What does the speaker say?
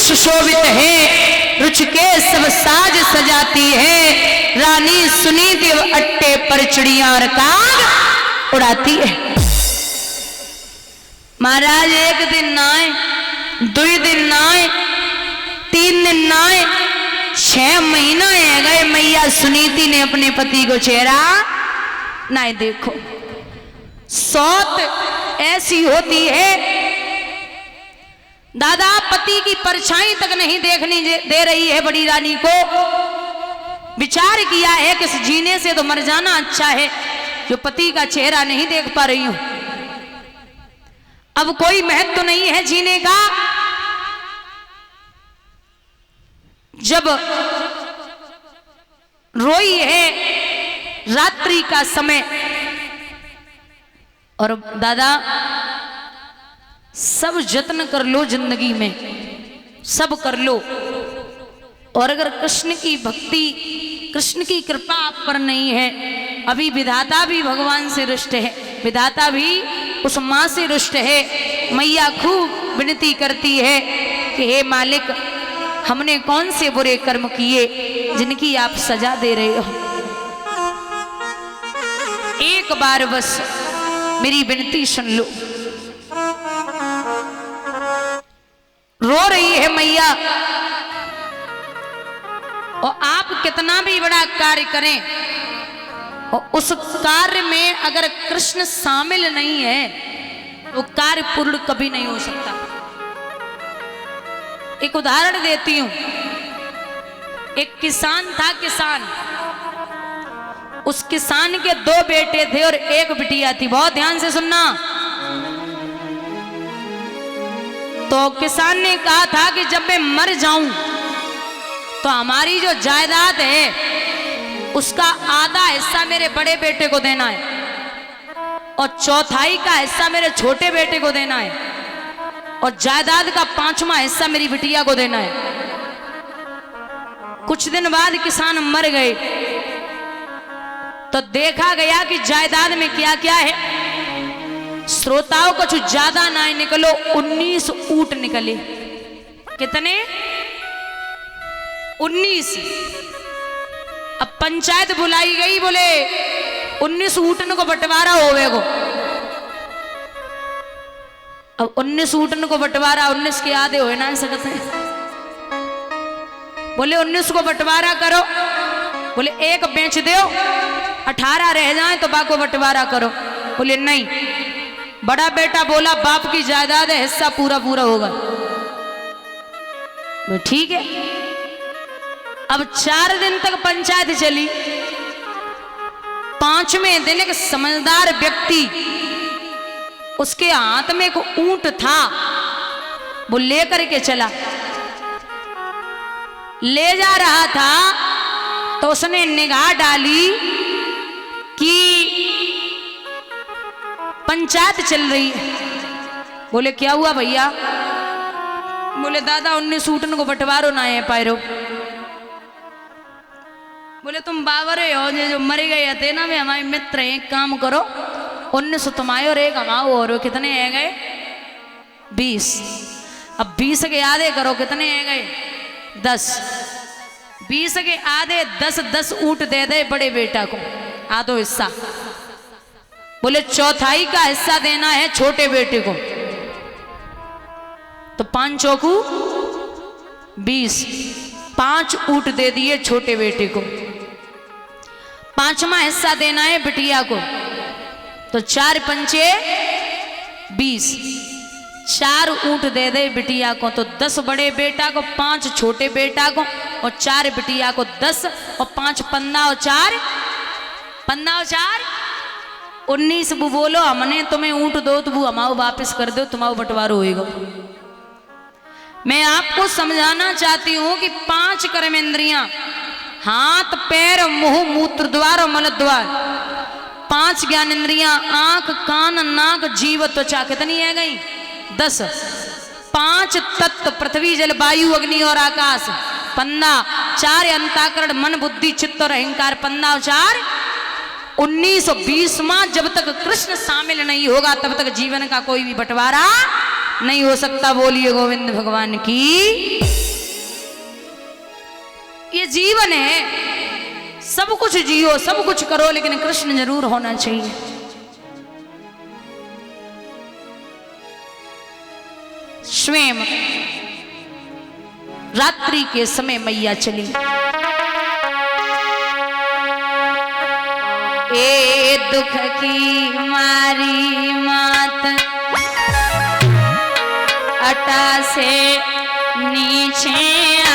सुशोभित है, रुच के सब साज सजाती है, रानी सुनी देव अट्टे पर चिड़िया और काग उड़ाती है। महाराज एक दिन ना आए, 2 दिन ना आए, 3 दिन ना आए, 6 महीना है गए, मैया सुनीति ने अपने पति को चेहरा ना देखो। सौत ऐसी होती है दादा, पति की परछाई तक नहीं देखने दे रही है बड़ी रानी को। विचार किया है कि इस जीने से तो मर जाना अच्छा है, जो पति का चेहरा नहीं देख पा रही हूं। अब कोई महत्व तो नहीं है जीने का। जब रोई है रात्रि का समय, और दादा सब जत्न कर लो जिंदगी में, सब कर लो, और अगर कृष्ण की भक्ति, कृष्ण की कृपा आप पर नहीं है, अभी विधाता भी भगवान से रुष्ट है, विधाता भी उस मां से रुष्ट है। मैया खूब विनती करती है कि हे मालिक, हमने कौन से बुरे कर्म किए जिनकी आप सजा दे रहे हो। एक बार बस मेरी विनती सुन लो। रो रही है मैया, और आप कितना भी बड़ा कार्य करें, और उस कार्य में अगर कृष्ण शामिल नहीं है तो कार्य पूर्ण कभी नहीं हो सकता। एक उदाहरण देती हूं। एक किसान था, किसान, उस किसान के 2 बेटे थे और 1 बिटिया थी। बहुत ध्यान से सुनना। तो किसान ने कहा था कि जब मैं मर जाऊं तो हमारी जो जायदाद है उसका आधा हिस्सा मेरे बड़े बेटे को देना है, और 1/4 का हिस्सा मेरे छोटे बेटे को देना है, और जायदाद का 5वां हिस्सा मेरी बिटिया को देना है। कुछ दिन बाद किसान मर गए, तो देखा गया कि जायदाद में क्या क्या है। श्रोताओं को कुछ ज्यादा ना निकलो, 19 ऊंट निकले। कितने? 19। अब पंचायत बुलाई गई, बोले 19 ऊँटन को बंटवारा होवेगो। अब 19 ऊँटन को बंटवारा, 19 के आधे हो ना सकते हैं। बोले 19 को बंटवारा करो, बोले 1 बेच दो, 18 रह जाए तो बाको बंटवारा करो। बोले नहीं। बड़ा बेटा बोला बाप की जायदाद है, हिस्सा पूरा पूरा होगा। ठीक है। अब 4 दिन तक पंचायत चली। 5वें दिन एक समझदार व्यक्ति, उसके हाथ में एक ऊंट था, वो लेकर के चला। ले जा रहा था तो उसने निगाह डाली कि पंचायत चल रही है। बोले क्या हुआ भैया? बोले दादा 19 ऊँटन को बंटवारो ना है पायरो। बोले तुम बावरे हो, जो मरे गए थे ना, वे हमारे मित्र हैं, एक काम करो 19 तुम्हारे और 1 हमाओ, और कितने है गए? 20। अब 20 के आधे करो, कितने है गए? 10। 20 के आधे 10 ऊँट दे दे बड़े बेटा को, आधो हिस्सा। बोले 1/4 का हिस्सा देना है छोटे बेटे को। तो 5 चौकू 20, 5 ऊँट दे दिए छोटे बेटे को। 5वां हिस्सा देना है बिटिया को। तो 4 पंचे 20, 4 ऊँट दे दे बिटिया को। तो 10 बड़े बेटा को, 5 छोटे बेटा को, और 4 बिटिया को 10, और 5 15 और 4 19। वो बोलो हमने तुम्हें ऊँट दो तो वो हमाओ वापस कर दो, तुम्हारा बंटवारा होएगा। मैं आपको समझाना चाहती हूं कि 5 कर्मेंद्रियां, हाथ पैर मुंह मूत्र द्वार और मल द्वार, 5 ज्ञानेंद्रियां, आंख कान नाक जीव त्वचा, कितनी है गई? 10। 5 तत्व पृथ्वी जल वायु अग्नि और आकाश, 15। 4 अंतःकरण मन बुद्धि चित्त और अहंकार, 15 और 4 19। 20वां जब तक कृष्ण शामिल नहीं होगा तब तक जीवन का कोई भी बंटवारा नहीं हो सकता। बोलिए गोविंद भगवान की। ये जीवन है, सब कुछ जियो, सब कुछ करो, लेकिन कृष्ण जरूर होना चाहिए। स्वयं रात्रि के समय मैया चली। ए दुख की मारी मात अटा से नीचे